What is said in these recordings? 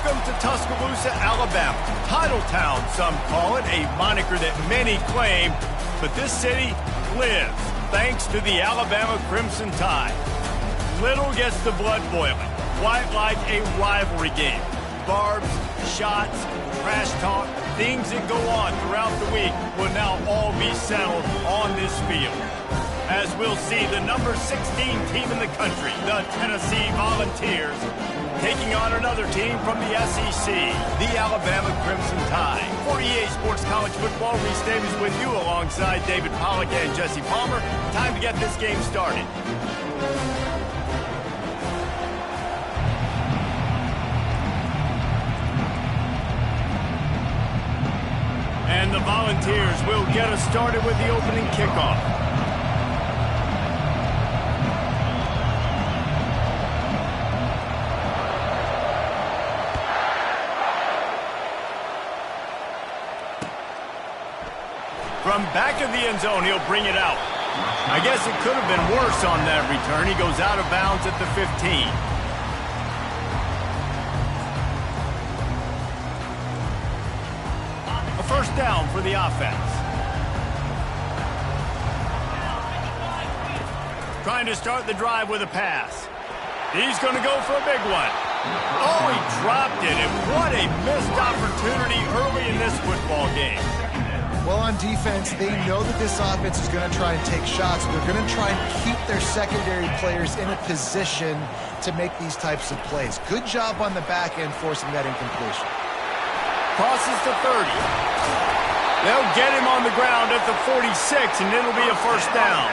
Welcome to Tuscaloosa, Alabama. Titletown, some call it, a moniker that many claim, but this city lives thanks to the Alabama Crimson Tide. Little gets the blood boiling, quite like a rivalry game. Barbs, shots, trash talk, things that go on throughout the week will now all be settled on this field. As we'll see, the number 16 team in the country, the Tennessee Volunteers, taking on another team from the SEC, the Alabama Crimson Tide. For EA Sports College Football, Reese Davis with you alongside David Pollack and Jesse Palmer. Time to get this game started. And the Volunteers will get us started with the opening kickoff. From back of the end zone, he'll bring it out. I guess it could have been worse on that return. He goes out of bounds at the 15. A first down for the offense. Trying to start the drive with a pass. He's going to go for a big one. Oh, he dropped it, and what a missed opportunity early in this football game. Well, on defense, they know that this offense is going to try and take shots. They're going to try and keep their secondary players in a position to make these types of plays. Good job on the back end forcing that incompletion. Crosses to 30. They'll get him on the ground at the 46, and it'll be a first down.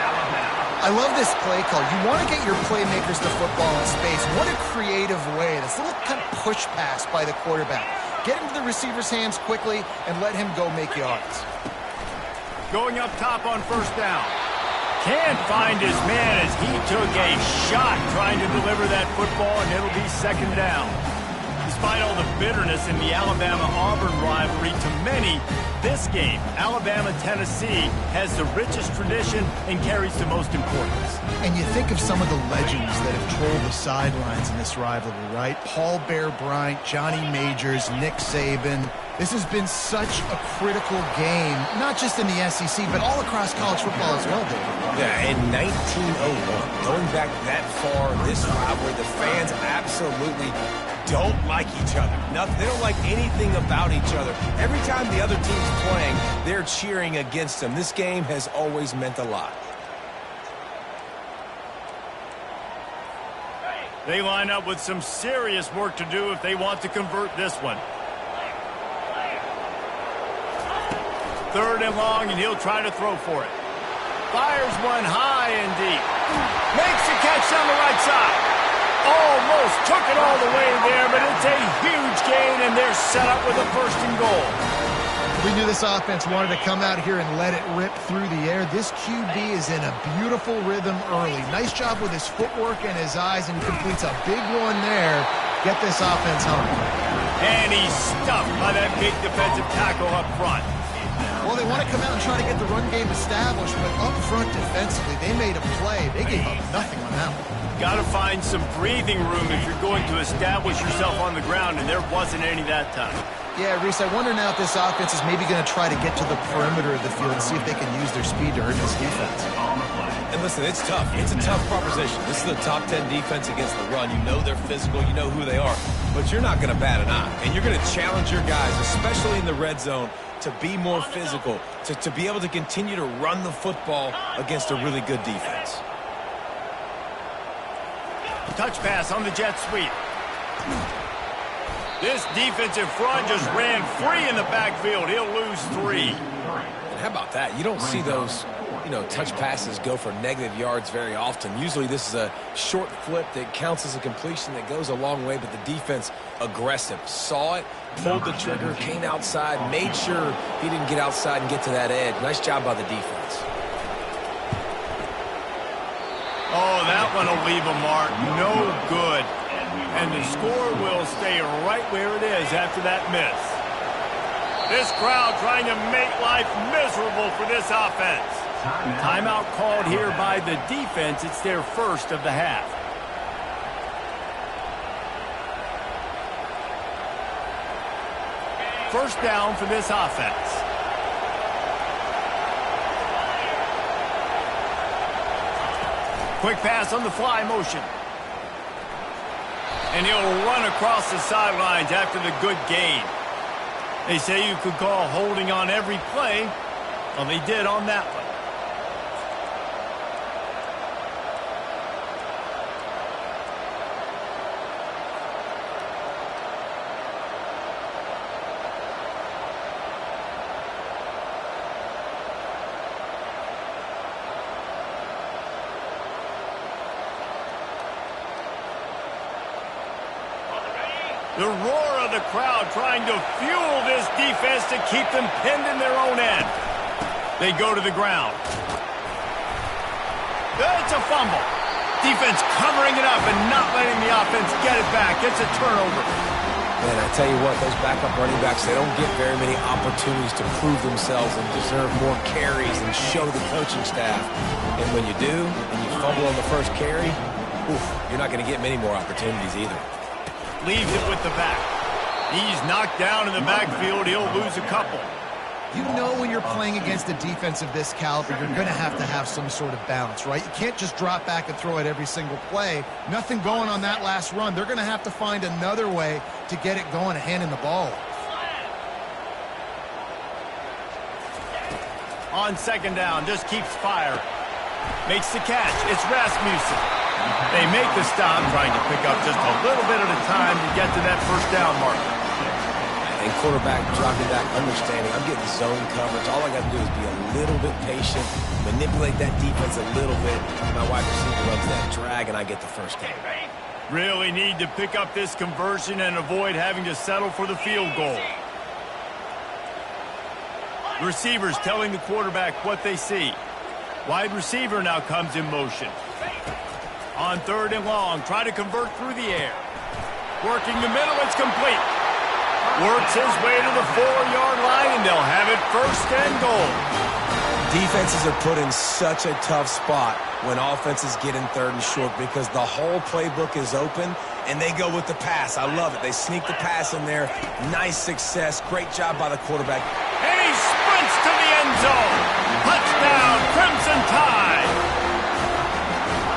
I love this play call. You want to get your playmakers to football in space. What a creative way. This little kind of push pass by the quarterback. Get into the receiver's hands quickly and let him go make yards. Going up top on first down. Can't find his man as he took a shot trying to deliver that football, and it'll be second down. Despite all the bitterness in the Alabama-Auburn rivalry, to many, this game, Alabama-Tennessee, has the richest tradition and carries the most importance. And you think of some of the legends that have trolled the sidelines in this rivalry, right? Paul Bear Bryant, Johnny Majors, Nick Saban. This has been such a critical game, not just in the SEC, but all across college football as well, David. Yeah, in 1901, going back that far, this rivalry, the fans absolutely don't like each other. They don't like anything about each other. Every time the other team's playing, they're cheering against them. This game has always meant a lot. They line up with some serious work to do if they want to convert this one. Third and long, and he'll try to throw for it. Fires one high and deep. Makes the catch on the right side. Almost took it all the way there, but it's a huge gain, and they're set up with a first and goal. We knew this offense wanted to come out here and let it rip through the air. This QB is in a beautiful rhythm early. Nice job with his footwork and his eyes, and he completes a big one there. Get this offense home. And he's stuffed by that big defensive tackle up front. Well, they want to come out and try to get the run game established, but up front defensively, they made a play. They gave up nothing on that one. Got to find some breathing room if you're going to establish yourself on the ground, and there wasn't any that time. Yeah, Reese, I wonder now if this offense is maybe going to try to get to the perimeter of the field and see if they can use their speed to hurt this defense. And listen, it's tough. It's a tough proposition. This is a top 10 defense against the run. You know they're physical. You know who they are. But you're not going to bat an eye. And you're going to challenge your guys, especially in the red zone, to be more physical, to be able to continue to run the football against a really good defense. Touch pass on the jet sweep. This defensive front just ran free in the backfield. He'll lose 3. And how about that? You don't see those, touch passes go for negative yards very often. Usually this is a short flip that counts as a completion that goes a long way, but the defense aggressive. Saw it, pulled the trigger, came outside, made sure he didn't get outside and get to that edge. Nice job by the defense. Oh, that one will leave a mark. No good. And the score will stay right where it is after that miss. This crowd trying to make life miserable for this offense. Timeout called here by the defense. It's their first of the half. first down for this offense. Quick pass on the fly motion. And he'll run across the sidelines after the good gain. They say you could call holding on every play. Well, they did on that one. The roar of the crowd trying to fuel this defense to keep them pinned in their own end. They go to the ground. It's a fumble. Defense covering it up and not letting the offense get it back. It's a turnover. Man, I tell you what, those backup running backs, they don't get very many opportunities to prove themselves and deserve more carries and show the coaching staff. And when you do, and you fumble on the first carry, you're not going to get many more opportunities either. Leaves it with the back. He's knocked down in the backfield. He'll lose a couple. You know when you're playing against a defense of this caliber, you're going to have some sort of balance, right? You can't just drop back and throw it every single play. Nothing going on that last run. They're going to have to find another way to get it going and handing the ball. On second down, just keeps firing. Makes the catch. It's Rasmussen. They make the stop, trying to pick up just a little bit at a time to get to that first down marker. And quarterback dropping back, understanding I'm getting zone coverage. All I got to do is be a little bit patient, manipulate that defense a little bit. My wide receiver runs that drag, and I get the first down. Really need to pick up this conversion and avoid having to settle for the field goal. Receivers telling the quarterback what they see. Wide receiver now comes in motion. On third and long, try to convert through the air. Working the middle, it's complete. Works his way to the 4-yard line, and they'll have it first and goal. Defenses are put in such a tough spot when offenses get in third and short because the whole playbook is open, and they go with the pass. I love it. They sneak the pass in there. Nice success. Great job by the quarterback. And he sprints to the end zone. Touchdown, Crimson Tide.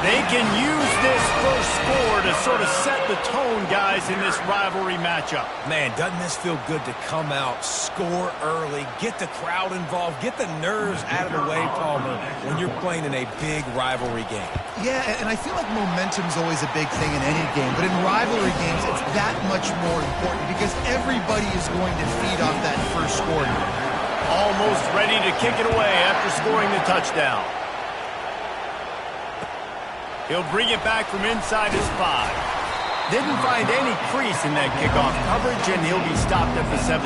They can use this first score to sort of set the tone, guys, in this rivalry matchup. Man, doesn't this feel good to come out, score early, get the crowd involved, get the nerves out of the way, Palmer, when you're playing in a big rivalry game. Yeah, and I feel like momentum's always a big thing in any game, but in rivalry games, it's that much more important because everybody is going to feed off that first score. Almost ready to kick it away after scoring the touchdown. He'll bring it back from inside his 5. Didn't find any crease in that kickoff coverage, and he'll be stopped at the 17.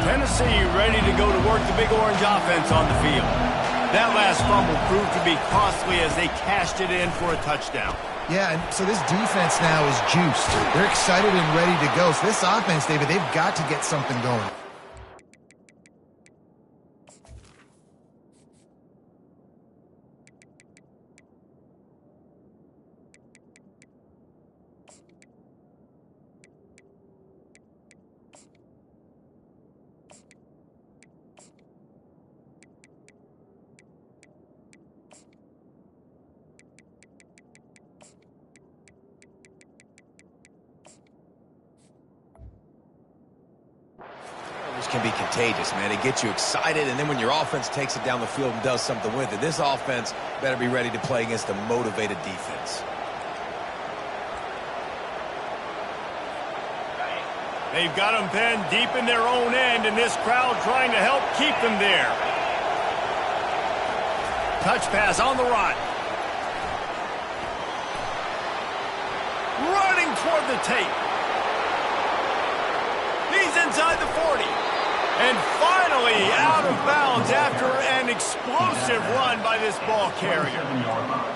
Tennessee ready to go to work the Big Orange offense on the field. That last fumble proved to be costly as they cashed it in for a touchdown. Yeah, and so this defense now is juiced. They're excited and ready to go. So this offense, David, they've got to get something going. Can be contagious, man. It gets you excited, and then when your offense takes it down the field and does something with it, this offense better be ready to play against a motivated defense. They've got them pinned deep in their own end, and this crowd trying to help keep them there. Touch pass on the run. Running toward the tape. He's inside the 40. And finally out of bounds after an explosive run by this ball carrier.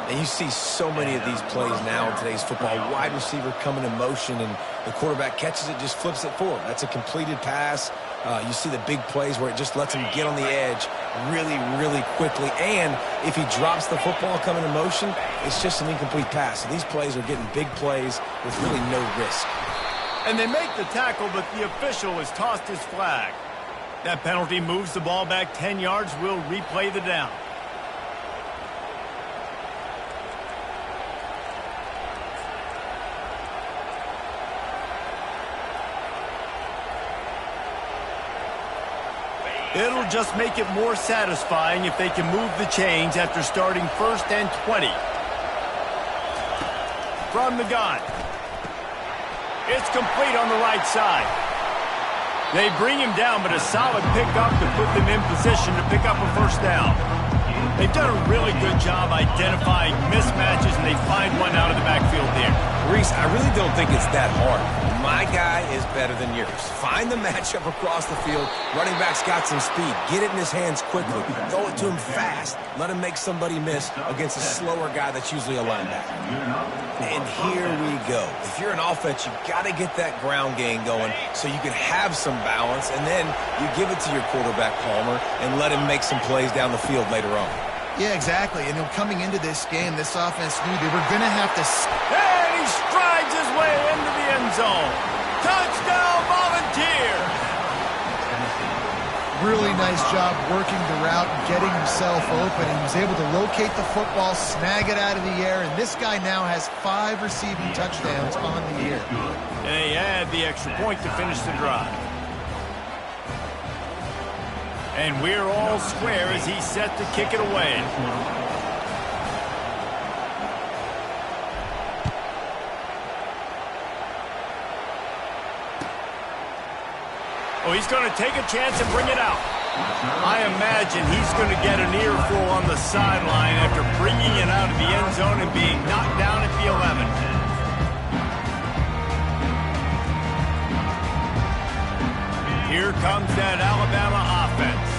And you see so many of these plays now in today's football. Wide receiver coming in motion, and the quarterback catches it, just flips it forward. That's a completed pass. You see the big plays where it just lets him get on the edge really, really quickly. And if he drops the football coming in motion, it's just an incomplete pass. So these plays are getting big plays with really no risk. And they make the tackle, but the official has tossed his flag. That penalty moves the ball back 10 yards. We'll replay the down. It'll just make it more satisfying if they can move the chains after starting 1st and 20. From the gun. It's complete on the right side. They bring him down, but a solid pickup to put them in position to pick up a first down. They've done a really good job identifying mismatches, and they find one out of the backfield there. Reese, I really don't think it's that hard. My guy is better than yours. Find the matchup across the field. Running back's got some speed. Get it in his hands quickly. Throw it to him fast. Let him make somebody miss against a slower guy that's usually a linebacker. And here we go. If you're an offense, you've got to get that ground game going so you can have some balance, and then you give it to your quarterback, Palmer, and let him make some plays down the field later on. Yeah, exactly. And coming into this game, this offense knew they were going to have to... And he strides his way into the end zone. Touchdown, Volunteer! Really nice job working the route and getting himself open. He was able to locate the football, snag it out of the air, and this guy now has 5 receiving touchdowns on the year. And they add the extra point to finish the drive. And we're all square as he's set to kick it away. Oh, he's going to take a chance and bring it out. I imagine he's going to get an earful on the sideline after bringing it out of the end zone and being knocked down at the 11. Here comes that Alabama offense.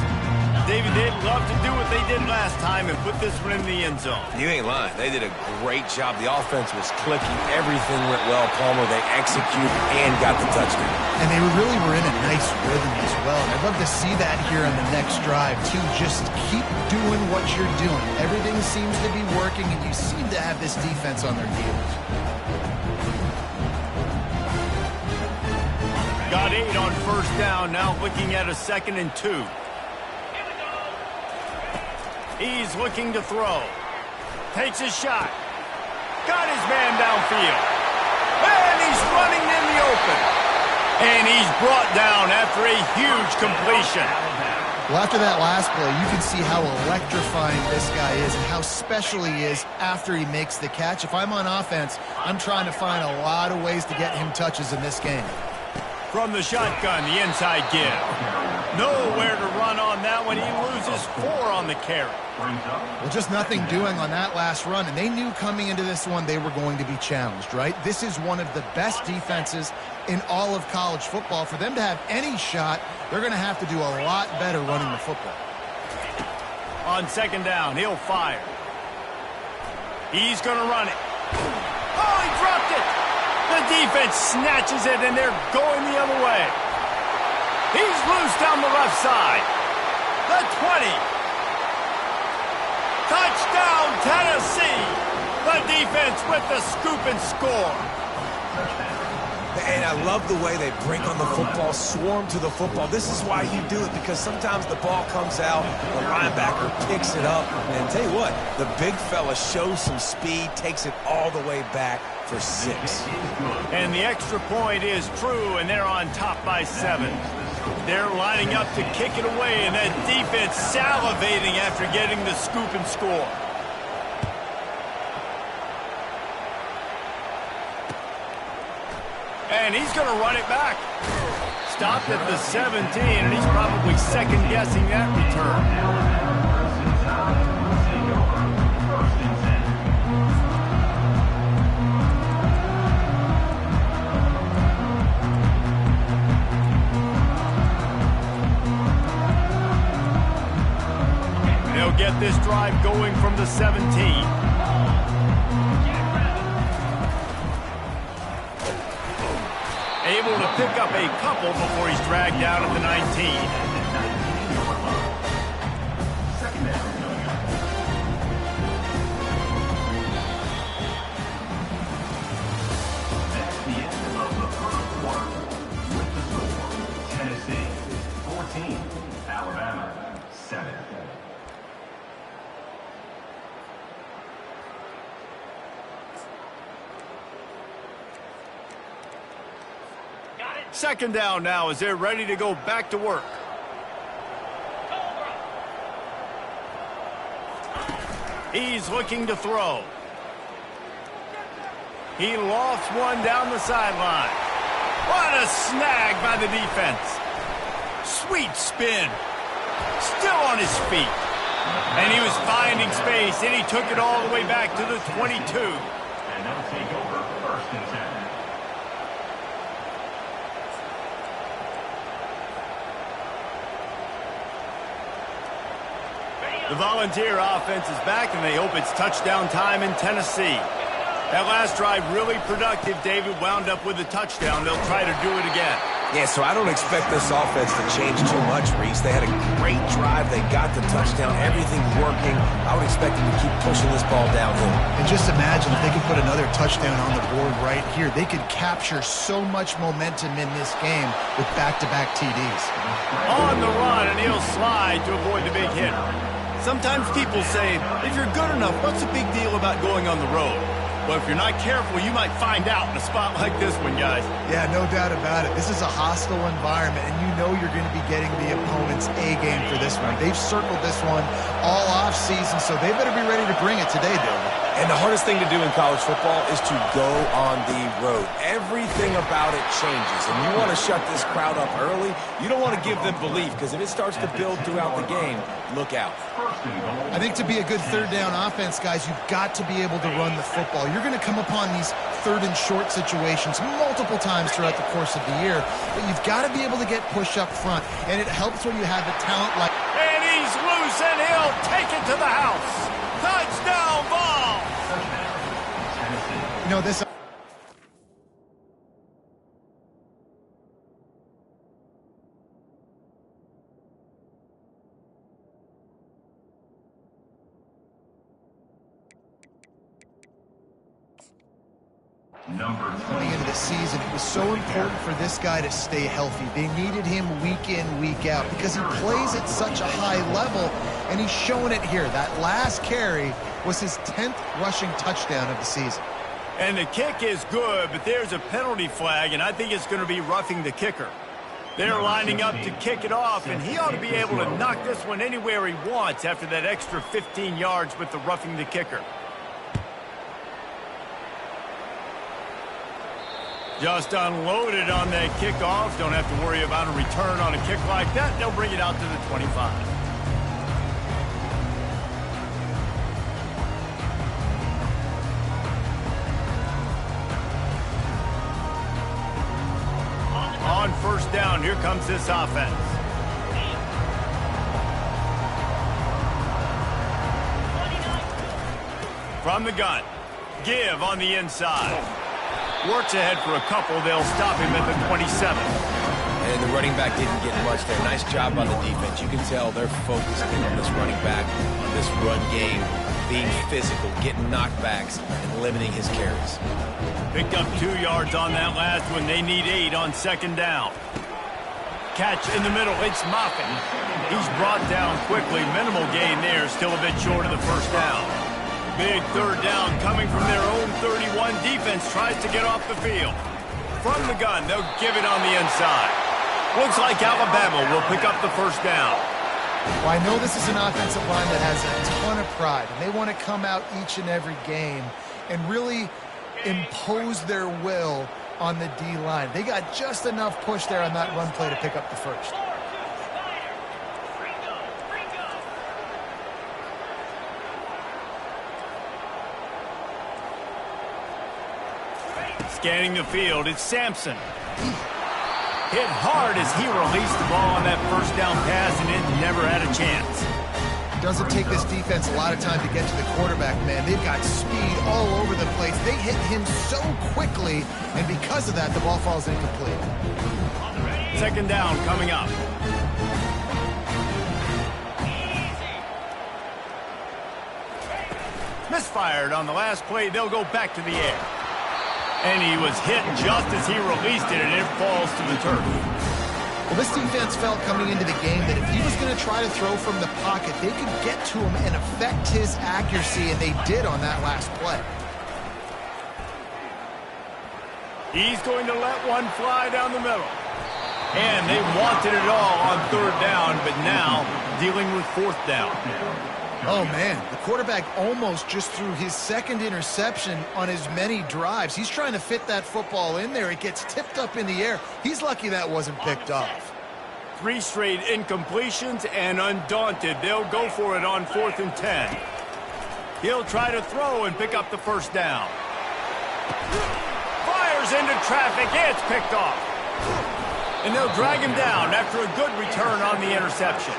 David, they'd love to do what they did last time and put this one in the end zone. You ain't lying. They did a great job. The offense was clicking. Everything went well, Palmer. They executed and got the touchdown. And they really were in a nice rhythm as well. And I'd love to see that here on the next drive, too. Just keep doing what you're doing. Everything seems to be working, and you seem to have this defense on their heels. Got 8 on first down, now looking at a 2nd and 2. He's looking to throw. Takes a shot. Got his man downfield. And he's running in the open. And he's brought down after a huge completion. Well, after that last play, you can see how electrifying this guy is and how special he is after he makes the catch. If I'm on offense, I'm trying to find a lot of ways to get him touches in this game. From the shotgun, the inside give. Nowhere to run on that one. He loses 4 on the carry. Well, just nothing doing on that last run, and they knew coming into this one they were going to be challenged, right? This is one of the best defenses in all of college football. For them to have any shot, they're going to have to do a lot better running the football. On 2nd down, he'll fire. He's going to run it. Oh, he dropped it! The defense snatches it, and they're going the other way. He's loose down the left side. The 20. Touchdown, Tennessee. The defense with the scoop and score. And I love the way they break on the football, swarm to the football. This is why you do it, because sometimes the ball comes out, the linebacker picks it up, and tell you what, the big fella shows some speed, takes it all the way back for 6. And the extra point is true, and they're on top by 7. They're lining up to kick it away, and that defense salivating after getting the scoop and score. And he's going to run it back. Stopped at the 17, and he's probably second-guessing that return. They'll get this drive going from the 17. Able to pick up a couple before he's dragged down at the 19. Alabama, 7. Second down now as they're ready to go back to work. He's looking to throw. He lofts one down the sideline. What a snag by the defense. Sweet spin. Still on his feet. And he was finding space, and he took it all the way back to the 22. And they'll take over 1st and 10. The Volunteer offense is back, and they hope it's touchdown time in Tennessee. That last drive really productive. David wound up with a touchdown. They'll try to do it again. Yeah, so I don't expect this offense to change too much, Reese. They had a great drive. They got the touchdown. Everything's working. I would expect them to keep pushing this ball downhill. And just imagine if they could put another touchdown on the board right here. They could capture so much momentum in this game with back-to-back TDs. On the run, and he'll slide to avoid the big hit. Sometimes people say, if you're good enough, what's the big deal about going on the road? Well, if you're not careful, you might find out in a spot like this one, guys. Yeah, no doubt about it. This is a hostile environment, and you know you're going to be getting the opponent's A-game for this one. They've circled this one all off-season, so they better be ready to bring it today, David. And the hardest thing to do in college football is to go on the road. Everything about it changes, and you want to shut this crowd up early. You don't want to give them belief, because if it starts to build throughout the game, look out. I think to be a good third down offense, guys, you've got to be able to run the football. You're going to come upon these third and short situations multiple times throughout the course of the year, but you've got to be able to get push up front, and it helps when you have a talent like... And he's loose, and he'll take it to the house. Touchdown ball! You know, this... Coming into the season, it was so important for this guy to stay healthy. They needed him week in, week out, because he plays at such a high level, and he's showing it here. That last carry was his 10th rushing touchdown of the season. And the kick is good, but there's a penalty flag, and I think it's going to be roughing the kicker. They're lining up to kick it off, and he ought to be able to knock this one anywhere he wants after that extra 15 yards with the roughing the kicker. Just unloaded on that kickoff. Don't have to worry about a return on a kick like that. They'll bring it out to the 25. On first down, here comes this offense. From the gun, give on the inside. Works ahead for a couple. They'll stop him at the 27. And the running back didn't get much there. Nice job by the defense. You can tell they're focused in on this running back, on this run game, being physical, getting knockbacks, and limiting his carries. Picked up 2 yards on that last one. They need 8 on second down. Catch in the middle. It's Moffitt. He's brought down quickly. Minimal gain there. Still a bit short of the first down. Big third down coming from their own 31. Defense tries to get off the field. From the gun, they'll give it on the inside. Looks like Alabama will pick up the first down. Well, I know this is an offensive line that has a ton of pride, and they want to come out each and every game and really impose their will on the D-line. They got just enough push there on that run play to pick up the first. Scanning the field, it's Sampson. Hit hard as he released the ball on that first down pass, and it never had a chance. doesn't take this defense a lot of time to get to the quarterback, man. They've got speed all over the place. They hit him so quickly, and because of that, the ball falls incomplete. Second down coming up. Misfired on the last play. They'll go back to the air. And he was hit just as he released it, and it falls to the turf. Well, this defense felt coming into the game that if he was going to try to throw from the pocket, they could get to him and affect his accuracy, and they did on that last play. He's going to let one fly down the middle. And they wanted it all on third down, but now dealing with fourth down. Oh, man, the quarterback almost just threw his second interception on as many drives. He's trying to fit that football in there. It gets tipped up in the air. He's lucky that wasn't picked off. 3 straight incompletions, and undaunted, they'll go for it on 4th and 10. He'll try to throw and pick up the first down. Fires into traffic. It's picked off. And they'll drag him down after a good return on the interception.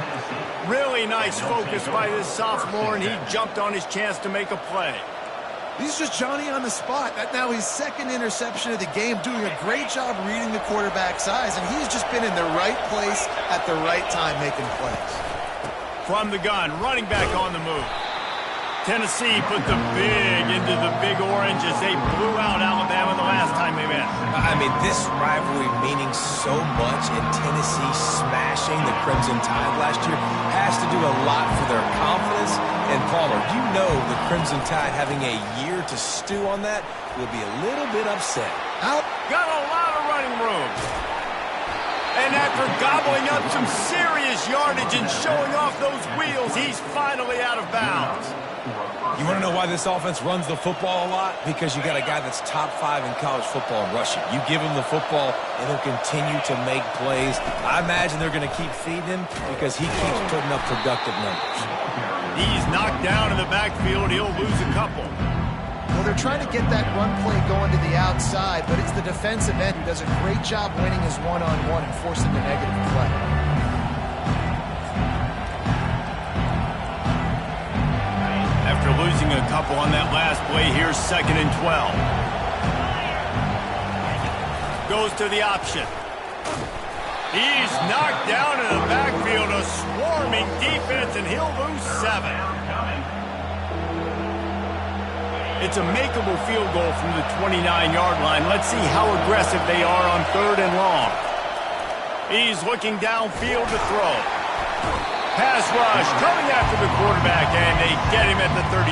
Really nice focus by this sophomore, and he jumped on his chance to make a play. He's just Johnny on the spot. That's now his second interception of the game, doing a great job reading the quarterback's eyes, and he's just been in the right place at the right time making plays. From the gun, running back on the move. Tennessee put the big into the Big Orange as they blew out Alabama the last time they met. I mean, this rivalry meaning so much, and Tennessee smashing the Crimson Tide last year has to do a lot for their confidence. And Palmer, you know the Crimson Tide having a year to stew on that will be a little bit upset. Got a lot of running room. And after gobbling up some serious yardage and showing off those wheels, he's finally out of bounds. You want to know why this offense runs the football a lot? Because you got a guy that's top 5 in college football in rushing. You give him the football, and he'll continue to make plays. I imagine they're going to keep feeding him because he keeps putting up productive numbers. He's knocked down in the backfield. He'll lose a couple. Well, they're trying to get that run play going to the outside, but it's the defensive end who does a great job winning his one-on-one and forcing the negative play. After losing a couple on that last play, here's 2nd and 12. Goes to the option. He's knocked down in the backfield, a swarming defense, and he'll lose 7. It's a makeable field goal from the 29-yard line. Let's see how aggressive they are on 3rd and long. He's looking downfield to throw. Pass rush coming after the quarterback, and they get him at the 32.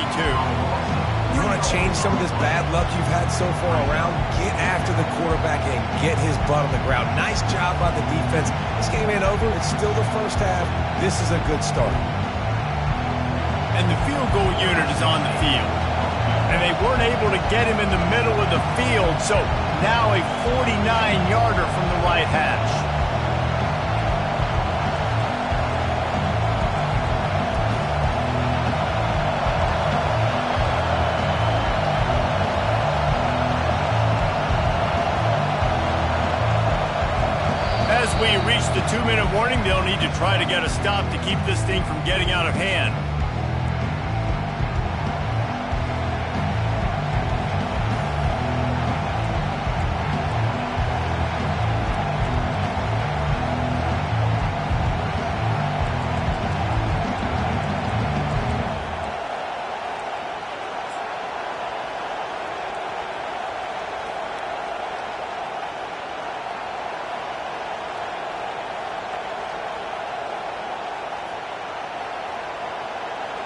You want to change some of this bad luck you've had so far around? Get after the quarterback and get his butt on the ground. Nice job by the defense. This game ain't over. It's still the first half. This is a good start. And the field goal unit is on the field. And they weren't able to get him in the middle of the field, so now a 49-yarder from the right hash. As we reach the 2-minute warning, they'll need to try to get a stop to keep this thing from getting out of hand.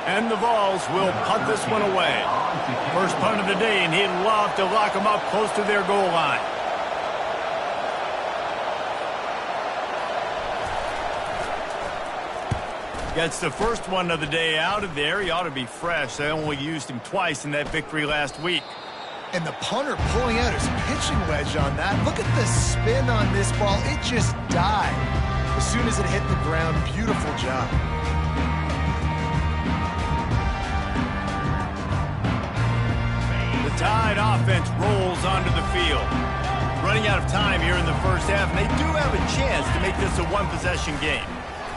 And the Vols will punt this one away. First punt of the day, and he'd love to lock them up close to their goal line. Gets the first one of the day out of there. He ought to be fresh. They only used him twice in that victory last week. And the punter pulling out his pitching wedge on that. Look at the spin on this ball. It just died as soon as it hit the ground. Beautiful job. The Tide offense rolls onto the field. Running out of time here in the first half, and they do have a chance to make this a one-possession game.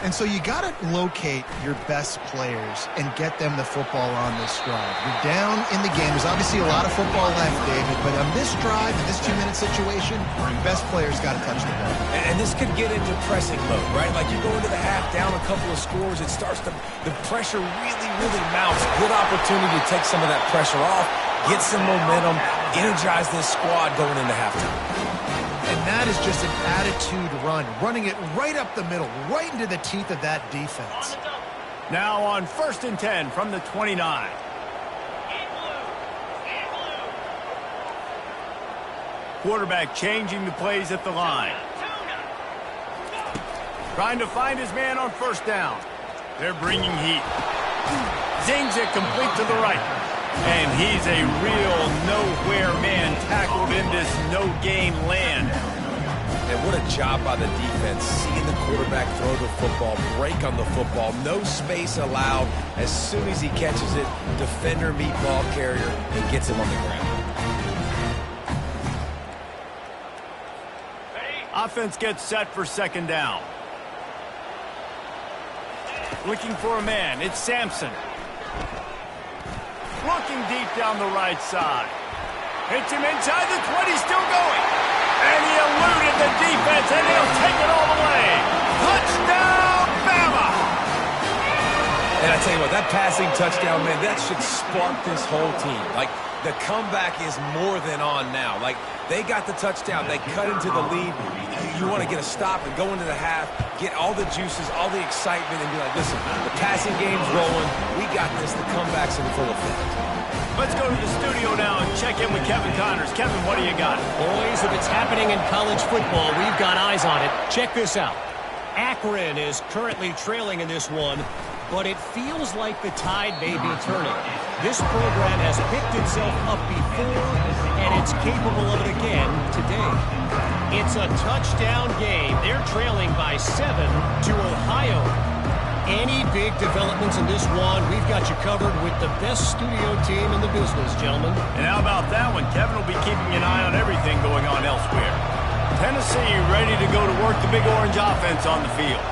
And so you got to locate your best players and get them the football on this drive. You're down in the game. There's obviously a lot of football left, David, but on this drive, in this 2-minute situation, your best players got to touch the ball. And this could get into pressing mode, right? Like you go into the half down a couple of scores, it starts to, the pressure really mounts. Good opportunity to take some of that pressure off, get some momentum, energize this squad going into halftime. And that is just an attitude run, running it right up the middle, right into the teeth of that defense. Now on 1st and 10 from the 29. Quarterback changing the plays at the line. Trying to find his man on 1st down. They're bringing heat. Zings it complete to the right. And he's a real nowhere man tackled in this no-gain land. And what a job by the defense, seeing the quarterback throw the football, break on the football, no space allowed. As soon as he catches it, defender meet ball carrier and gets him on the ground. Offense gets set for 2nd down. Looking for a man, it's Sampson. Looking deep down the right side. Hits him inside the 20, still going. And he eluded the defense, and he'll take it all the way. Touchdown, Bama! And I tell you what, that passing touchdown, man, that should spark this whole team. Like, the comeback is more than on now. Like, they got the touchdown. They cut into the lead. You want to get a stop and go into the half, get all the juices, all the excitement, and be like, listen, the passing game's rolling. We got this. The comeback's in full effect. Let's go to the studio now and check in with Kevin Connors. Kevin, what do you got? Boys, if it's happening in college football, we've got eyes on it. Check this out. Akron is currently trailing in this one, but it feels like the tide may be turning. This program has picked itself up before, and it's capable of it again today. It's a touchdown game. They're trailing by 7 to Ohio. Any big developments in this one, we've got you covered with the best studio team in the business, gentlemen. And how about that one? Kevin will be keeping an eye on everything going on elsewhere. Tennessee ready to go to work the Big Orange offense on the field.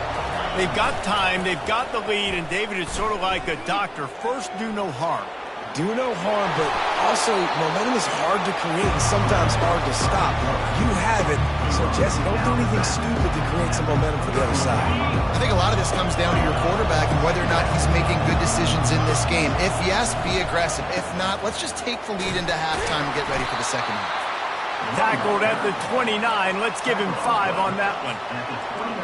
They've got time, they've got the lead, and David is sort of like a doctor. First, do no harm. Do no harm, but also momentum is hard to create and sometimes hard to stop. You have it, so Jesse, don't do anything stupid to create some momentum for the other side. I think a lot of this comes down to your quarterback and whether or not he's making good decisions in this game. If yes, be aggressive. If not, let's just take the lead into halftime and get ready for the second half. Tackled at the 29. Let's give him 5 on that one.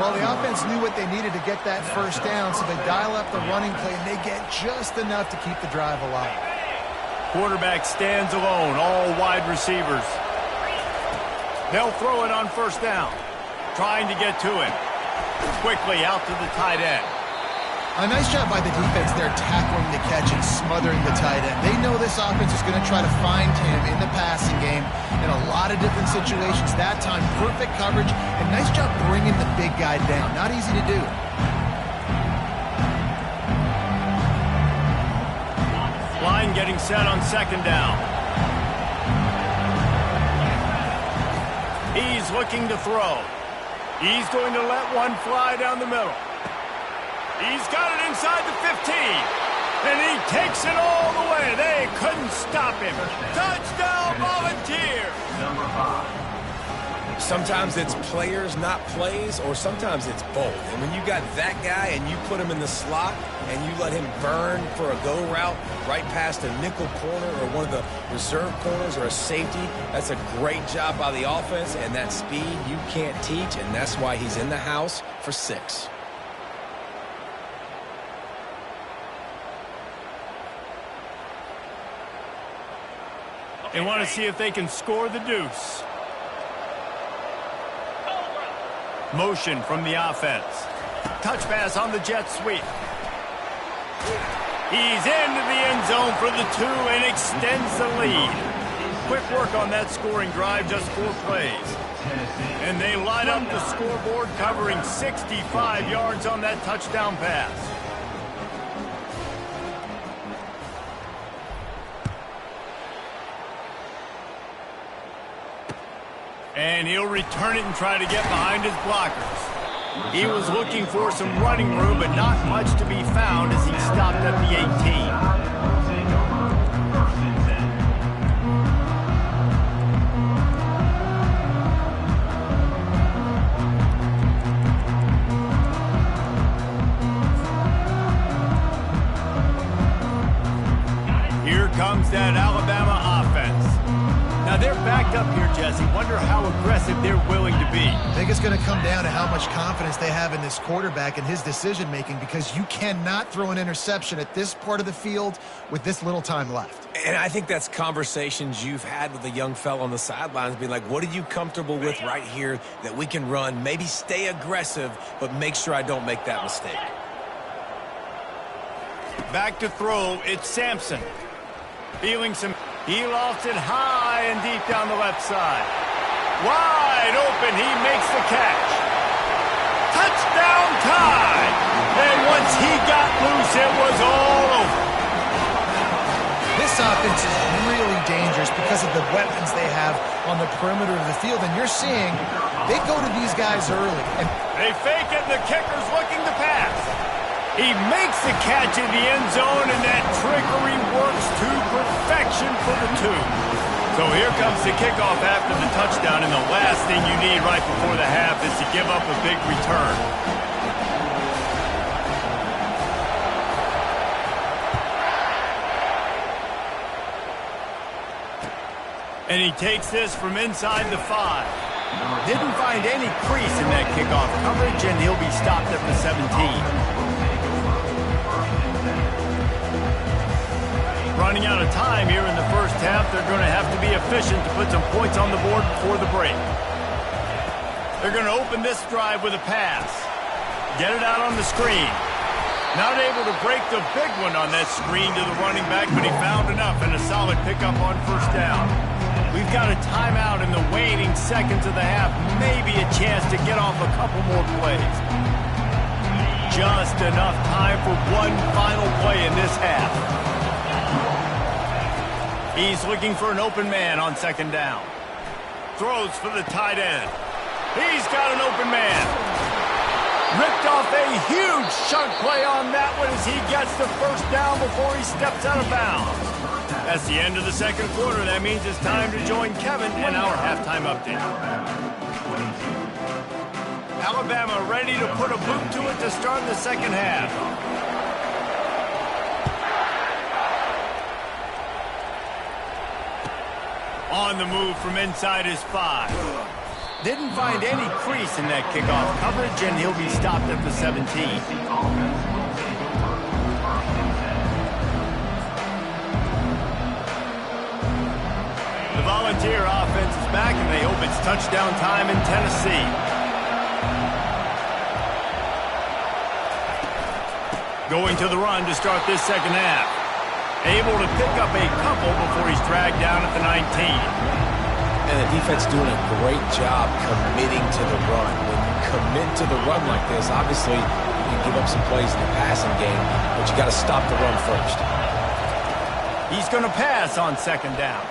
Well, the offense knew what they needed to get that 1st down, so they dial up the running play, and they get just enough to keep the drive alive. Quarterback stands alone, all wide receivers. They'll throw it on 1st down. Trying to get to him. Quickly out to the tight end. A nice job by the defense there, tackling the catch and smothering the tight end. They know this offense is going to try to find him in the passing game in a lot of different situations. That time, perfect coverage, and nice job bringing the big guy down. Not easy to do. Line getting set on 2nd down. He's looking to throw. He's going to let one fly down the middle. He's got it inside the 15. And he takes it all the way. They couldn't stop him. Touchdown, Volunteer. Number 5. Sometimes it's players, not plays, or sometimes it's both. And when you got that guy and you put him in the slot and you let him burn for a go route right past a nickel corner or one of the reserve corners or a safety, that's a great job by the offense, and that speed you can't teach, and that's why he's in the house for 6. They want to see if they can score the deuce. Motion from the offense. Touch pass on the jet sweep. He's into the end zone for the 2 and extends the lead. Quick work on that scoring drive, just 4 plays. And they light up the scoreboard, covering 65 yards on that touchdown pass. And he'll return it and try to get behind his blockers. He was looking for some running room, but not much to be found as he stopped at the 18. Take over, first and 10. Here comes that Alabama offense. Now they're backed up here, Jesse. Wonder how aggressive they're willing to be. I think it's going to come down to how much confidence they have in this quarterback and his decision-making, because you cannot throw an interception at this part of the field with this little time left. And I think that's conversations you've had with a young fella on the sidelines, being like, what are you comfortable with right here that we can run? Maybe stay aggressive, but make sure I don't make that mistake. Back to throw, it's Sampson. Feeling some... He lost it high and deep down the left side. Wide open, he makes the catch. Touchdown Tide! And once he got loose, it was all over. This offense is really dangerous because of the weapons they have on the perimeter of the field, and you're seeing they go to these guys early. And they fake it, and the kicker's looking to pass. He makes the catch in the end zone, and that trickery works to perfection for the two. So here comes the kickoff after the touchdown, and the last thing you need right before the half is to give up a big return. And he takes this from inside the 5. Didn't find any crease in that kickoff coverage, and he'll be stopped at the 17. Running out of time here in the first half, they're going to have to be efficient to put some points on the board before the break. They're going to open this drive with a pass. Get it out on the screen. Not able to break the big one on that screen to the running back, but he found enough and a solid pickup on first down. We've got a timeout in the waning seconds of the half. Maybe a chance to get off a couple more plays. Just enough time for one final play in this half. He's looking for an open man on second down. Throws for the tight end. He's got an open man. Ripped off a huge chunk play on that one as he gets the first down before he steps out of bounds. That's the end of the second quarter. That means it's time to join Kevin in our halftime update. Alabama ready to put a boot to it to start the second half. On the move from inside his 5. Didn't find any crease in that kickoff coverage, and he'll be stopped at the 17. The Volunteer offense is back, and they hope it's touchdown time in Tennessee. Going to the run to start this second half. Able to pick up a couple before he's dragged down at the 19. And the defense doing a great job committing to the run. When you commit to the run like this, obviously you can give up some plays in the passing game, but you got to stop the run first. He's going to pass on second down.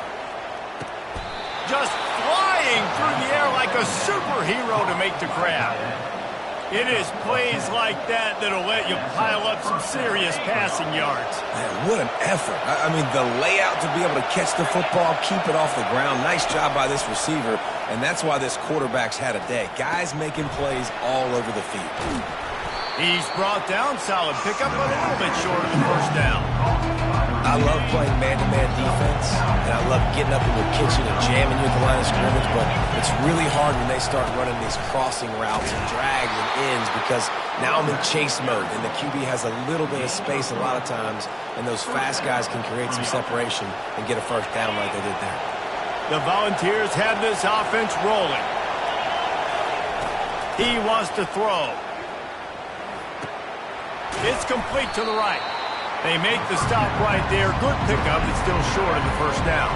Just flying through the air like a superhero to make the grab. It is plays like that that'll let you pile up some serious passing yards. Man, what an effort. I mean, the layout to be able to catch the football, keep it off the ground. Nice job by this receiver, and that's why this quarterback's had a day. Guys making plays all over the field. He's brought down, solid pickup, but a little bit short of the first down. I love playing man-to-man defense, and I love getting up in your kitchen and jamming you at the line of scrimmage, but it's really hard when they start running these crossing routes and drags and ends because now I'm in chase mode, and the QB has a little bit of space a lot of times, and those fast guys can create some separation and get a first down like they did there. The Volunteers have this offense rolling. He wants to throw. It's complete to the right. They make the stop right there. Good pickup. It's still short of the first down.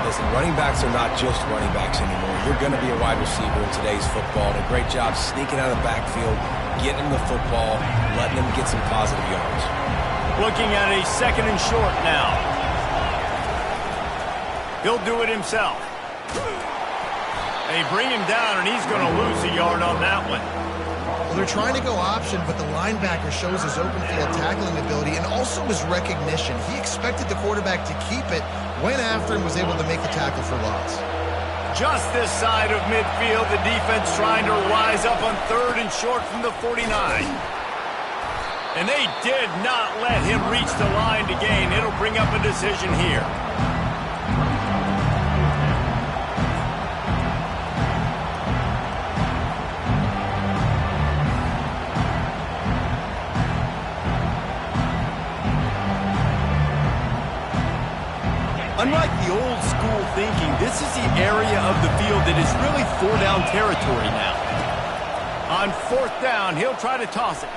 Listen, running backs are not just running backs anymore. You're going to be a wide receiver in today's football. And a great job sneaking out of the backfield, getting the football, letting them get some positive yards. Looking at a second and short now. He'll do it himself. They bring him down, and he's going to lose a yard on that one. Well, they're trying to go option, but the linebacker shows his open field tackling ability and also his recognition. He expected the quarterback to keep it, went after him, was able to make the tackle for loss. Just this side of midfield, the defense trying to rise up on 3rd and short from the 49. And they did not let him reach the line to gain. It'll bring up a decision here. Unlike the old school thinking, this is the area of the field that is really 4-down territory now. On 4th down, he'll try to toss it.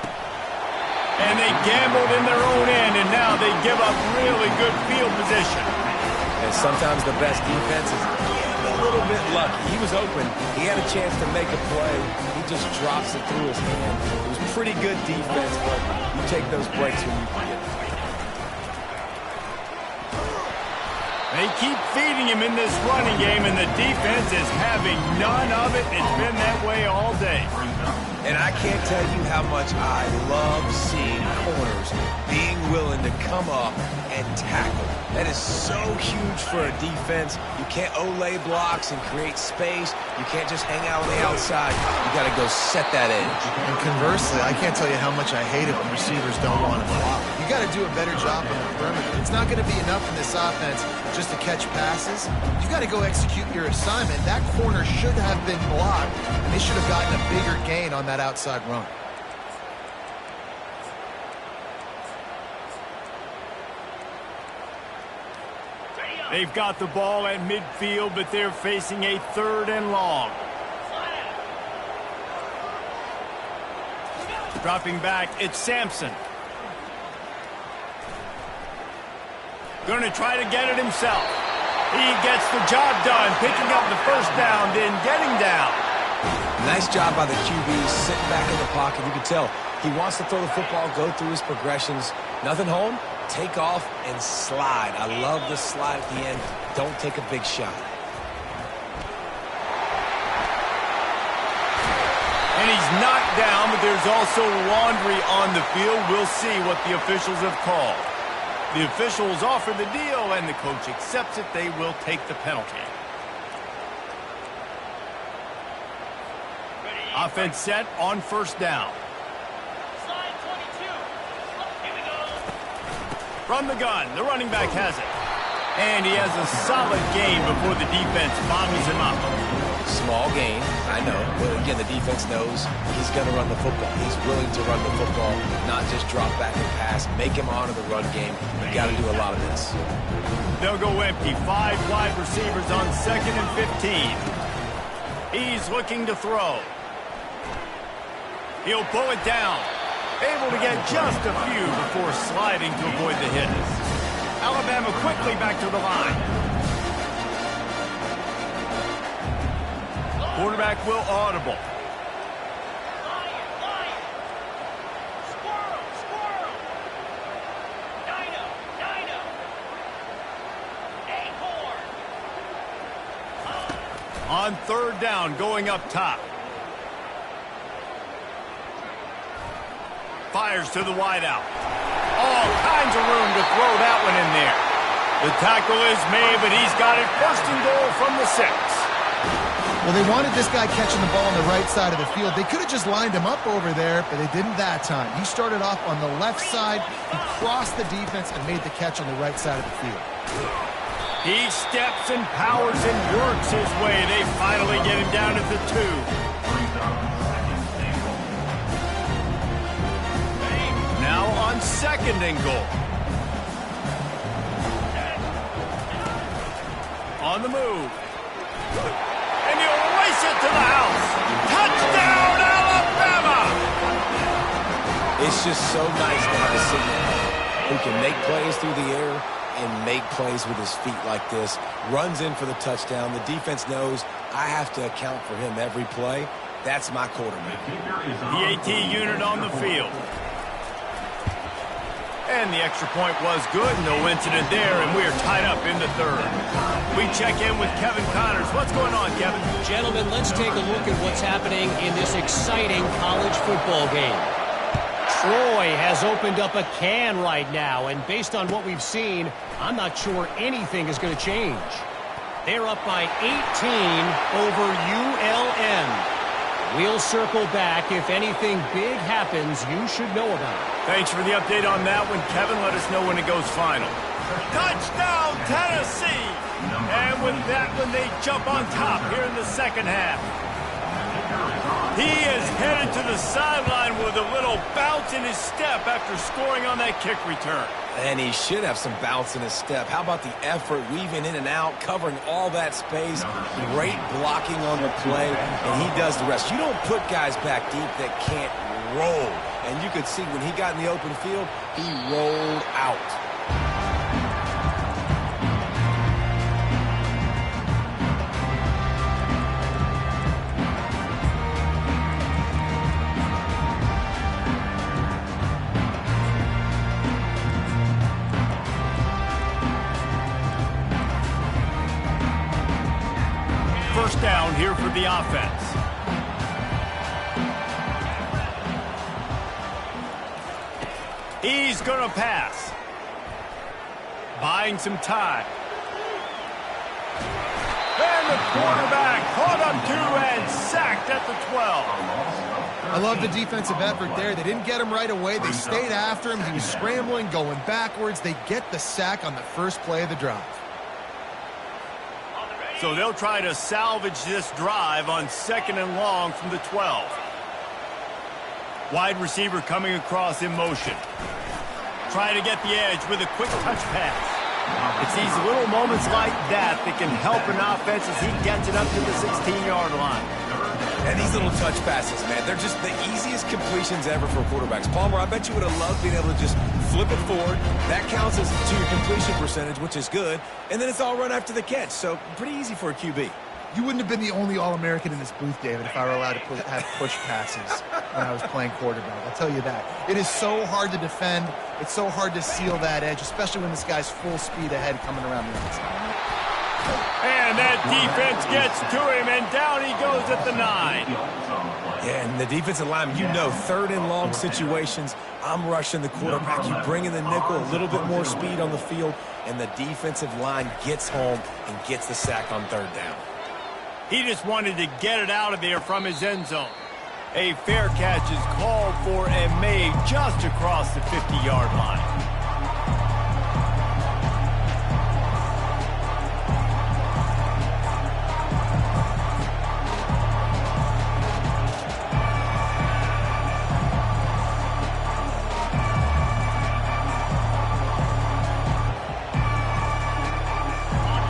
And they gambled in their own end, and now they give up really good field position. And sometimes the best defense is a little bit lucky. He was open. He had a chance to make a play. He just drops it through his hand. It was pretty good defense, but you take those breaks when you can get them. They keep feeding him in this running game, and the defense is having none of it. It's been that way all day. And I can't tell you how much I love seeing corners being willing to come up and tackle. That is so huge for a defense. You can't olay blocks and create space. You can't just hang out on the outside. You got to go set that edge. And conversely, I can't tell you how much I hate it when receivers don't want to block. You got to do a better job on the perimeter. It's not going to be enough in this offense just to catch passes. You got to go execute your assignment. That corner should have been blocked, and they should have gotten a bigger gain on that outside run. They've got the ball at midfield, but they're facing a 3rd and long. Dropping back, it's Sampson. Going to try to get it himself. He gets the job done, picking up the 1st down, then getting down. Nice job by the QB, sitting back in the pocket. You can tell he wants to throw the football, go through his progressions. Nothing home, take off and slide. I love the slide at the end. Don't take a big shot. And he's knocked down, but there's also laundry on the field. We'll see what the officials have called. The officials offer the deal, and the coach accepts it. They will take the penalty. Offense set on 1st down. Slide 22. Here we go. From the gun, the running back has it. And he has a solid gain before the defense bobbles him up. Small gain, I know. But again, the defense knows he's going to run the football. He's willing to run the football, not just drop back and pass. Make him honor the run game. You've got to do a lot of this. They'll go empty. 5 wide receivers on 2nd and 15. He's looking to throw. He'll pull it down. Able to get just a few before sliding to avoid the hit. Alabama quickly back to the line. Quarterback will audible. Lion. Squirrel. Dino. Acorn. On 3rd down, going up top. Fires to the wideout. All kinds of room to throw that one in there. The tackle is made, but he's got it 1st and goal from the 6. Well, they wanted this guy catching the ball on the right side of the field. They could have just lined him up over there, but they didn't that time. He started off on the left side. He crossed the defense and made the catch on the right side of the field. He steps and powers and works his way. They finally get him down at the 2. Now on 2nd and goal. On the move. And he'll race it to the house. Touchdown, Alabama! It's just so nice to have a signal who can make plays through the air and make plays with his feet like this. Runs in for the touchdown. The defense knows I have to account for him every play. That's my quarterback. The AT unit on the field. And the extra point was good. No incident there, and we are tied up in the third. We check in with Kevin Connors. What's going on, Kevin? Gentlemen, let's take a look at what's happening in this exciting college football game. Troy has opened up a can right now, and based on what we've seen, I'm not sure anything is going to change. They're up by 18 over ULM. We'll circle back. If anything big happens, you should know about it. Thanks for the update on that one, Kevin. Let us know when it goes final. Touchdown, Tennessee! And with that one, they jump on top here in the second half. He is headed to the sideline with a little bounce in his step after scoring on that kick return. And he should have some bounce in his step. How about the effort, weaving in and out, covering all that space, great blocking on the play, and he does the rest. You don't put guys back deep that can't roll. And you could see when he got in the open field, he rolled out. First down here for the offense. He's going to pass. Buying some time. And the quarterback caught up to and sacked at the 12. I love the defensive effort there. They didn't get him right away. They stayed after him. He was scrambling, going backwards. They get the sack on the first play of the drive. So they'll try to salvage this drive on 2nd and long from the 12. Wide receiver coming across in motion. Trying to get the edge with a quick touch pass. It's these little moments like that that can help an offense as he gets it up to the 16-yard line. And these little touch passes, man, they're just the easiest completions ever for quarterbacks. Palmer, I bet you would have loved being able to just flip it forward. That counts as to your completion percentage, which is good. And then it's all run after the catch. So pretty easy for a QB. You wouldn't have been the only All-American in this booth, David, if I were allowed to have push passes when I was playing quarterback. I'll tell you that. It is so hard to defend. It's so hard to seal that edge, especially when this guy's full speed ahead coming around the outside. And that defense gets to him, and down he goes at the 9. Yeah, and the defensive lineman, you know, 3rd and long situations, I'm rushing the quarterback. You bring in the nickel, a little bit more speed on the field, and the defensive line gets home and gets the sack on 3rd down. He just wanted to get it out of there from his end zone. A fair catch is called for and made just across the 50-yard line.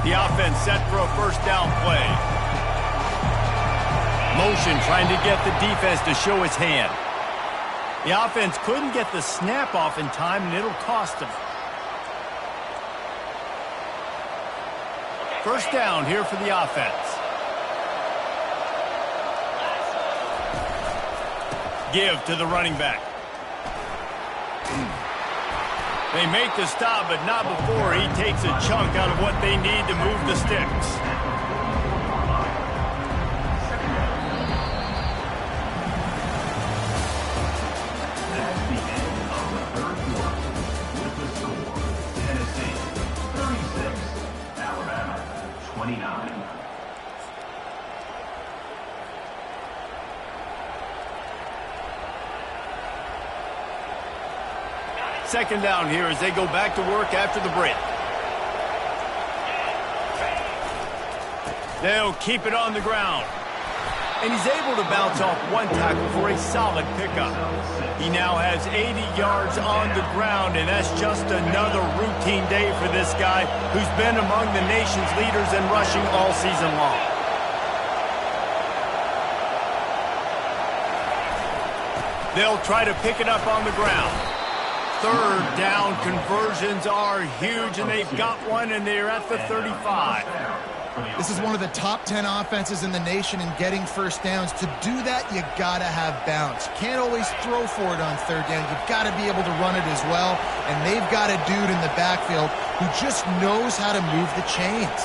The offense set for a first down play. Motion trying to get the defense to show his hand. The offense couldn't get the snap off in time, and it'll cost them. First down here for the offense. Give to the running back. They make the stop, but not before he takes a chunk out of what they need to move the sticks. Second down here as they go back to work after the break. They'll keep it on the ground. And he's able to bounce off one tackle for a solid pickup. He now has 80 yards on the ground, and that's just another routine day for this guy who's been among the nation's leaders in rushing all season long. They'll try to pick it up on the ground. Third down conversions are huge, and they've got one, and they're at the 35. This is one of the top 10 offenses in the nation in getting first downs. To do that, you got to have bounce. You can't always throw for it on third down. You've got to be able to run it as well. And they've got a dude in the backfield who just knows how to move the chains.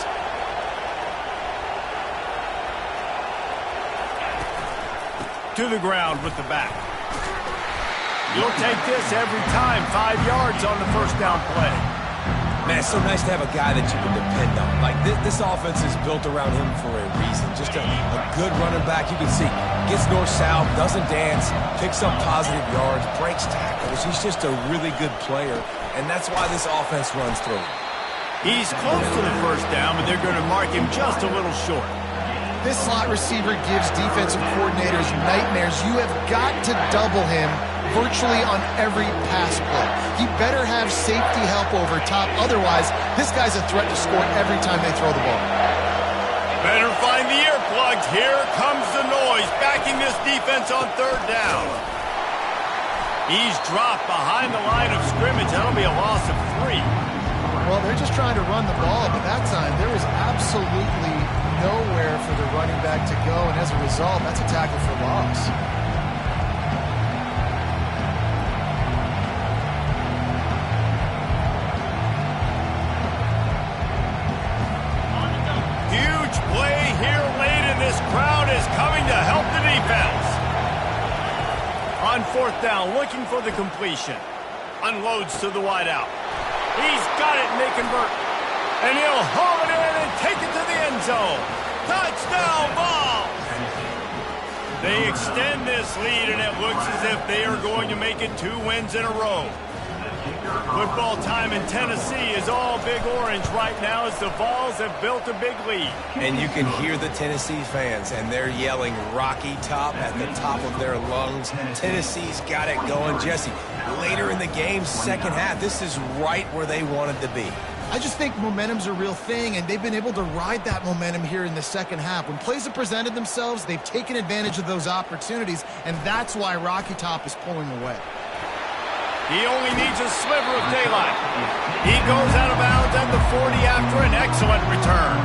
To the ground with the back. You'll take this every time. 5 yards on the first down play. Man, it's so nice to have a guy that you can depend on. Like, this offense is built around him for a reason. Just a good running back. You can see, gets north-south, doesn't dance, picks up positive yards, breaks tackles. He's just a really good player, and that's why this offense runs through him. He's close to the first down, but they're going to mark him just a little short. This slot receiver gives defensive coordinators nightmares. You have got to double him virtually on every pass play. He better have safety help over top. Otherwise, this guy's a threat to score every time they throw the ball. Better find the earplugs. Here comes the noise, backing this defense on third down. He's dropped behind the line of scrimmage. That'll be a loss of 3. Well, they're just trying to run the ball, but that time there was absolutely nowhere for the running back to go, and as a result, that's a tackle for loss. Huge play here late, and this crowd is coming to help the defense. On fourth down, looking for the completion. Unloads to the wideout. He's got it, and they convert. And he'll haul it in and take it to the end zone. Touchdown ball! They extend this lead, and it looks as if they are going to make it 2 wins in a row. Football time in Tennessee is all Big Orange right now as the Vols have built a big lead. And you can hear the Tennessee fans, and they're yelling Rocky Top at the top of their lungs. Tennessee's got it going. Jesse, later in the game, second half, this is right where they wanted to be. I just think momentum's a real thing, and they've been able to ride that momentum here in the second half. When plays have presented themselves, they've taken advantage of those opportunities, and that's why Rocky Top is pulling away. He only needs a sliver of daylight. He goes out of bounds at the 40 after an excellent return.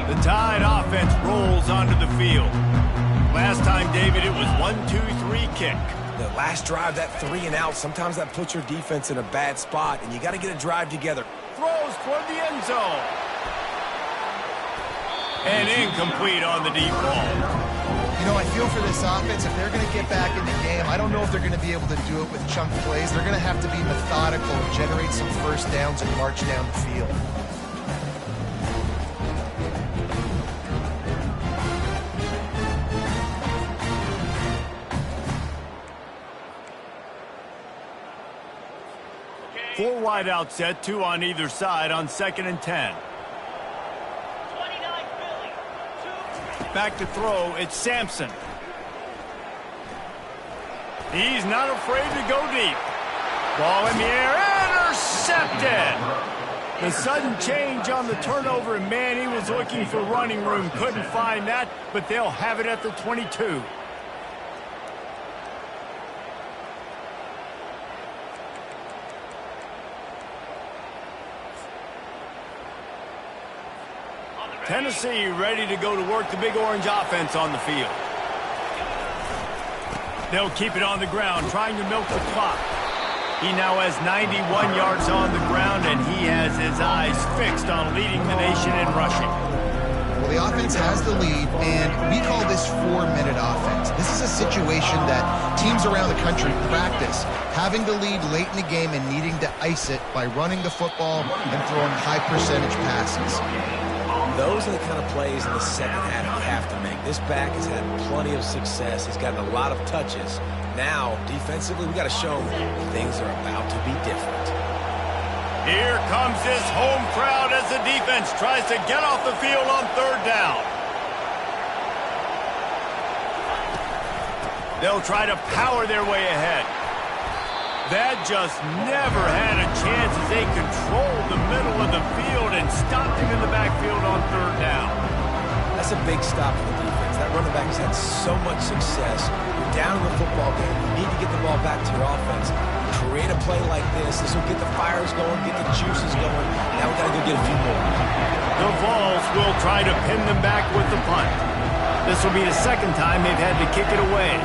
The Tide offense rolls onto the field. Last time, David, it was 1-2-3 kick. The last drive, that 3 and out, sometimes that puts your defense in a bad spot, and you got to get a drive together. Throws toward the end zone. And incomplete on the deep ball. You know, I feel for this offense, if they're going to get back in the game, I don't know if they're going to be able to do it with chunk plays. They're going to have to be methodical and generate some first downs and march down the field. Four wide out set, 2 on either side on 2nd and 10. 29 Philly. 2. Back to throw, it's Sampson. He's not afraid to go deep. Ball in the air, intercepted! The sudden change on the turnover, and man, he was looking for running room. Couldn't find that, but they'll have it at the 22. Tennessee ready to go to work the Big Orange offense on the field. They'll keep it on the ground, trying to milk the clock. He now has 91 yards on the ground, and he has his eyes fixed on leading the nation in rushing. Well, the offense has the lead, and we call this 4-minute offense. This is a situation that teams around the country practice, having the lead late in the game and needing to ice it by running the football and throwing high-percentage passes. Those are the kind of plays in the second half you have to make. This back has had plenty of success. He's gotten a lot of touches. Now, defensively, we got to show him things are about to be different. Here comes this home crowd as the defense tries to get off the field on third down. They'll try to power their way ahead. That just never had a chance as they controlled the middle of the field and stopped him in the backfield on third down. That's a big stop for the defense. That running back has had so much success. You're down in the football game. You need to get the ball back to your offense. create a play like this. This will get the fires going, get the juices going. Now we got to go get a few more. The Vols will try to pin them back with the punt. This will be the second time they've had to kick it away.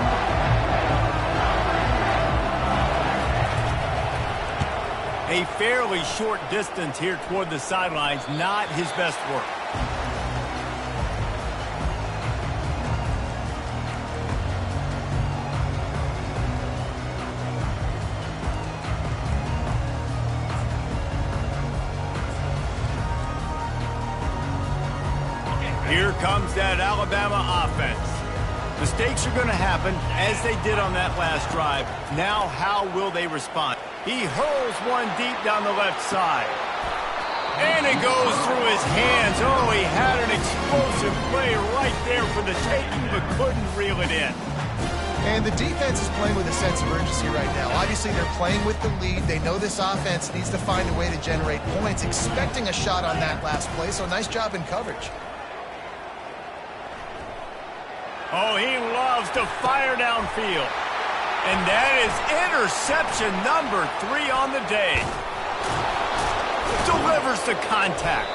A fairly short distance here toward the sidelines, not his best work. Here comes that Alabama offense. Mistakes are going to happen, as they did on that last drive. Now, how will they respond? He hurls one deep down the left side. And it goes through his hands. Oh, he had an explosive play right there for the taking, but couldn't reel it in. And the defense is playing with a sense of urgency right now. Obviously, they're playing with the lead. They know this offense needs to find a way to generate points, expecting a shot on that last play, so nice job in coverage. Oh, he loves to fire downfield. And that is interception number 3 on the day. Delivers the contact.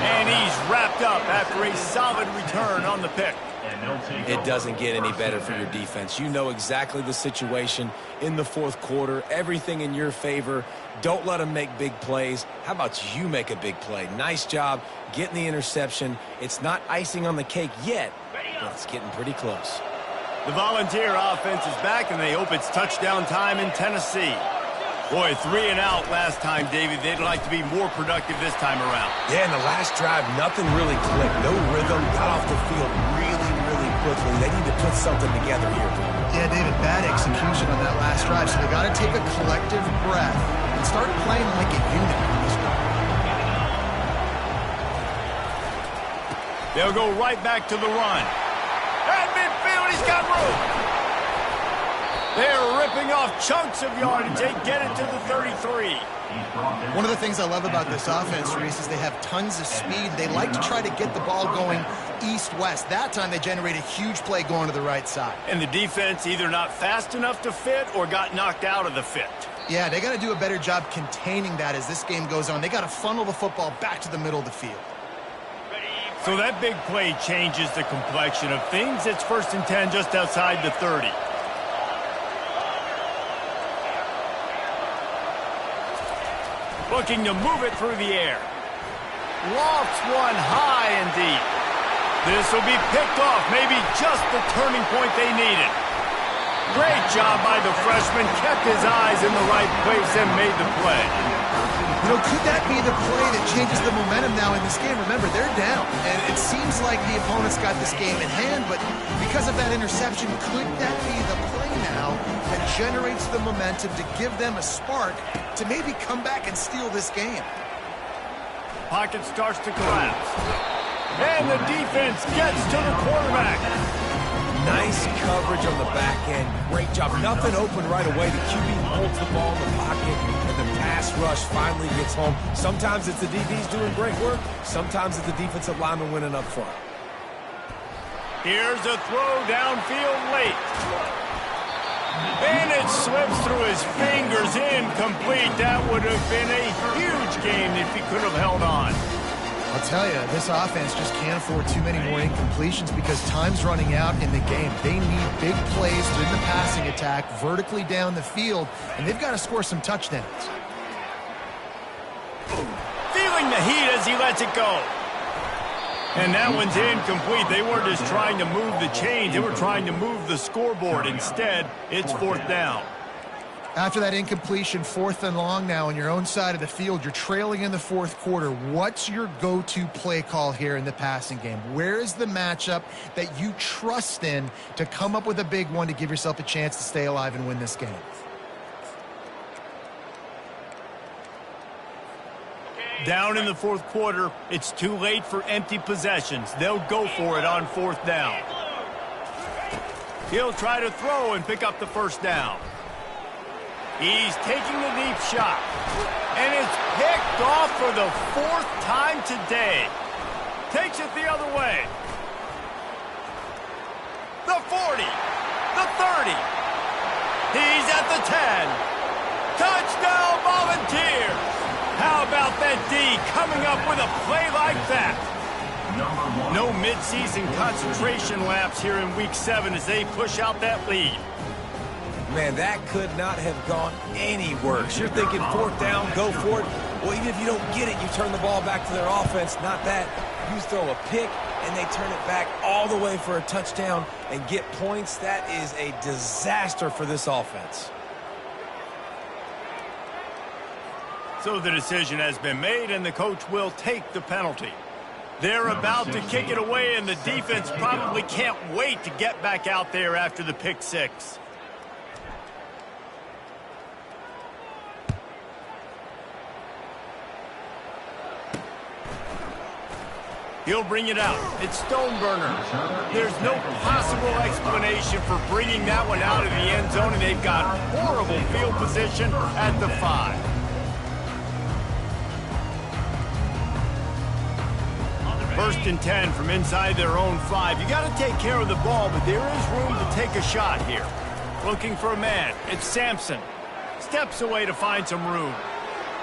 And he's wrapped up after a solid return on the pick. It doesn't get any better for your defense. You know exactly the situation in the fourth quarter. Everything in your favor. Don't let them make big plays. How about you make a big play? Nice job getting the interception. It's not icing on the cake yet, but it's getting pretty close. The Volunteer offense is back, and they hope it's touchdown time in Tennessee. Boy, 3 and out last time, David. They'd like to be more productive this time around. Yeah, in the last drive, nothing really clicked. No rhythm. Got off the field really, really quickly. They need to put something together here. Yeah, David, bad execution on that last drive, so they got to take a collective breath and start playing like a unit on this one. They'll go right back to the run. At midfield, he's got room. They're ripping off chunks of yardage. They get it to the 33. One of the things I love about this offense, Reese, is they have tons of speed. They like to try to get the ball going east-west. That time they generate a huge play going to the right side. And the defense either not fast enough to fit or got knocked out of the fit. Yeah, they got to do a better job containing that as this game goes on. They got to funnel the football back to the middle of the field. So that big play changes the complexion of things. It's 1st and 10 just outside the 30. Looking to move it through the air. Lofts one high and deep. This will be picked off. Maybe just the turning point they needed. Great job by the freshman. Kept his eyes in the right place and made the play. You know, could that be the play that changes the momentum now in this game? Remember, they're down, and it seems like the opponent's got this game in hand, but because of that interception, could that be the play now that generates the momentum to give them a spark to maybe come back and steal this game? Pocket starts to collapse. And the defense gets to the quarterback. Nice coverage on the back end. Great job. Nothing open right away. The QB holds the ball in the pocket, and the pass rush finally gets home. Sometimes it's the DBs doing great work. Sometimes it's the defensive lineman winning up front. Here's a throw downfield late. And it slips through his fingers, incomplete. That would have been a huge game if he could have held on. I'll tell you, this offense just can't afford too many more incompletions because time's running out in the game. They need big plays in the passing attack, vertically down the field, and they've got to score some touchdowns. Feeling the heat as he lets it go. And that one's incomplete. They weren't just trying to move the chains. They were trying to move the scoreboard. Instead, it's 4th down. After that incompletion, 4th and long now on your own side of the field, you're trailing in the 4th quarter. What's your go-to play call here in the passing game? Where is the matchup that you trust in to come up with a big one to give yourself a chance to stay alive and win this game? Down in the 4th quarter, it's too late for empty possessions. They'll go for it on 4th down. He'll try to throw and pick up the 1st down. He's taking the deep shot. And it's picked off for the 4th time today. Takes it the other way. The 40. The 30. He's at the 10. coming up with a play like that. No mid-season concentration lapse here in Week 7 as they push out that lead. Man, that could not have gone any worse. You're thinking 4th down, go for it. Well, even if you don't get it, you turn the ball back to their offense. Not that. You throw a pick, and they turn it back all the way for a touchdown and get points. That is a disaster for this offense. So the decision has been made, and the coach will take the penalty. They're about to kick it away, and the defense probably can't wait to get back out there after the pick six. He'll bring it out. It's Stoneburner. There's no possible explanation for bringing that one out of the end zone, and they've got horrible field position at the 5. First and 10 from inside their own 5. You got to take care of the ball, but there is room to take a shot here. Looking for a man. It's Sampson. Steps away to find some room.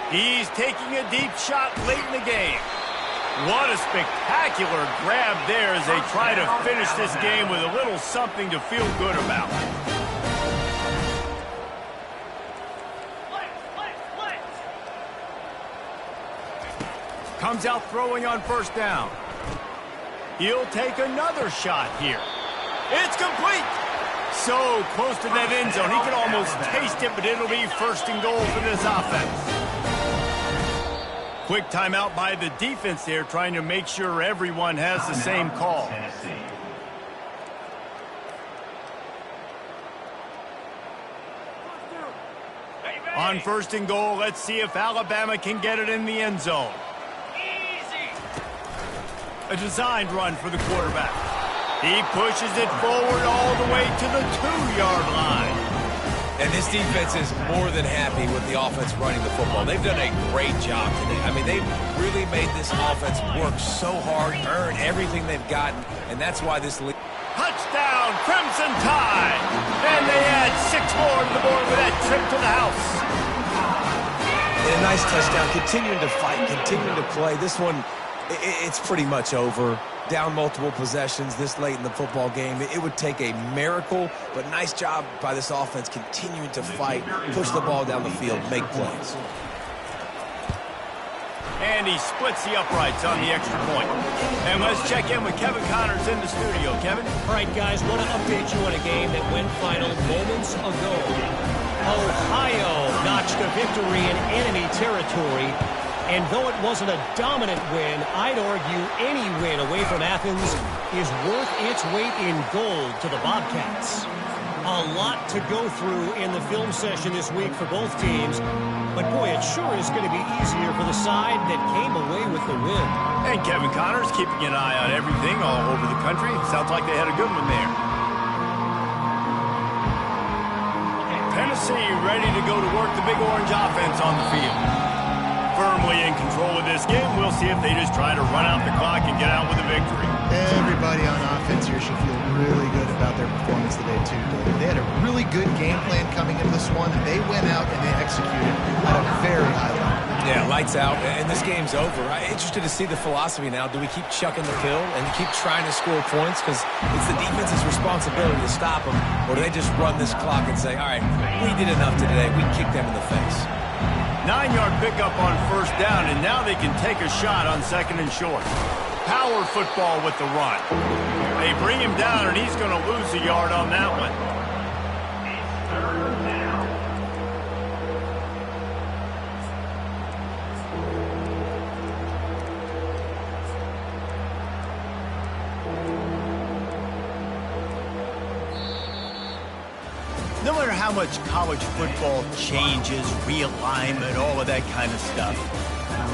He's taking a deep shot late in the game. What a spectacular grab there as they try to finish this game with a little something to feel good about. Comes out throwing on first down. He'll take another shot here. It's complete. So close to that end zone. He can almost taste it, but it'll be 1st and goal for this offense. Quick timeout by the defense there, trying to make sure everyone has the same call. On 1st and goal, let's see if Alabama can get it in the end zone. A designed run for the quarterback. He pushes it forward all the way to the 2-yard line. And this defense is more than happy with the offense running the football. They've done a great job today. I mean, they've really made this offense work so hard, earn everything they've gotten, and that's why this league... Touchdown, Crimson Tide! And they add 6 more to the board with that trip to the house. And a nice touchdown, continuing to fight, continuing to play. This one, it's pretty much over. Down multiple possessions this late in the football game. It would take a miracle, but nice job by this offense continuing to fight, push the ball down the field, make plays. And he splits the uprights on the extra point. And let's check in with Kevin Connors in the studio. Kevin? All right, guys, want to update you on a game that went final moments ago. Ohio notched a victory in enemy territory. And though it wasn't a dominant win, I'd argue any win away from Athens is worth its weight in gold to the Bobcats. A lot to go through in the film session this week for both teams, but boy, it sure is going to be easier for the side that came away with the win. And Kevin Connors keeping an eye on everything all over the country. Sounds like they had a good one there. Tennessee ready to go to work the Big Orange offense on the field. Firmly in control of this game. We'll see if they just try to run out the clock and get out with a victory. Everybody on offense here should feel really good about their performance today, too, David. They had a really good game plan coming into this one, and they went out and they executed at a very high level. Yeah, lights out, and this game's over. I'm interested to see the philosophy now. Do we keep chucking the pill and keep trying to score points? Because it's the defense's responsibility to stop them. Or do they just run this clock and say, all right, we did enough today. We kicked them in the face. 9-yard pickup on first down, and now they can take a shot on 2nd and short. Power football with the run. They bring him down, and he's going to lose a yard on that one. No matter how much college football changes, realignment, all of that kind of stuff,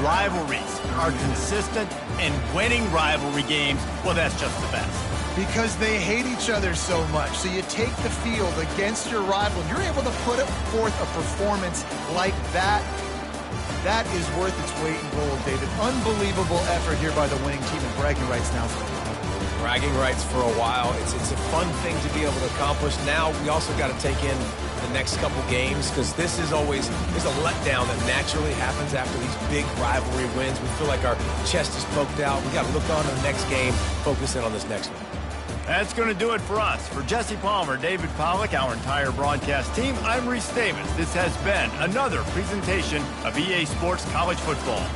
rivalries are consistent, and winning rivalry games, well, that's just the best. Because they hate each other so much. So you take the field against your rival, and you're able to put forth a performance like that. That is worth its weight in gold, David. Unbelievable effort here by the winning team, and bragging rights now for the Right, bragging rights for a while. It's a fun thing to be able to accomplish. Now we also got to take in the next couple games, because this is always there's a letdown that naturally happens after these big rivalry wins. We feel like our chest is poked out. We got to look on to the next game, focus in on this next one. That's going to do it for us. For Jesse Palmer, David Pollack, our entire broadcast team, I'm Reese Davis. This has been another presentation of EA Sports College Football.